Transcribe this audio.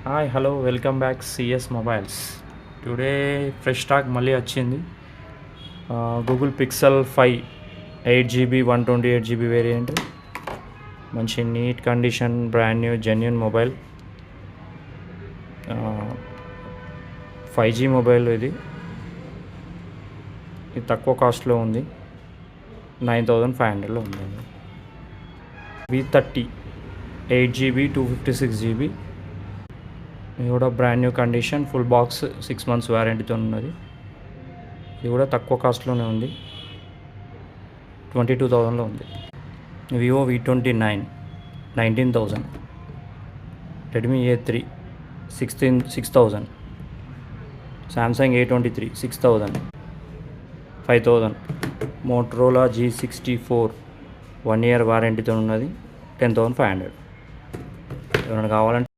Hi hello welcome back CS mobiles. Today fresh stock మళ్ళీ వచ్చింది. Google Pixel 5 8GB 128GB variant, మంచి neat condition, brand new genuine mobile. 5G mobile ఇది తక్కువ కాస్ట్లో ఉంది, 9500లో ఉంది. V30 8GB 256GB, ఇది కూడా brand new condition, full box, 6 months వారంటీతో ఉన్నది. ఇది కూడా తక్కువ కాస్ట్లోనే ఉంది, 22,000లో ఉంది. Vivo V29 19,000, Redmi A3 6,000, Samsung A23 6,000, 5,000, Motorola G64 1 year వారంటీతో ఉన్నది, 10,500. ఎవరైనా కావాలంటే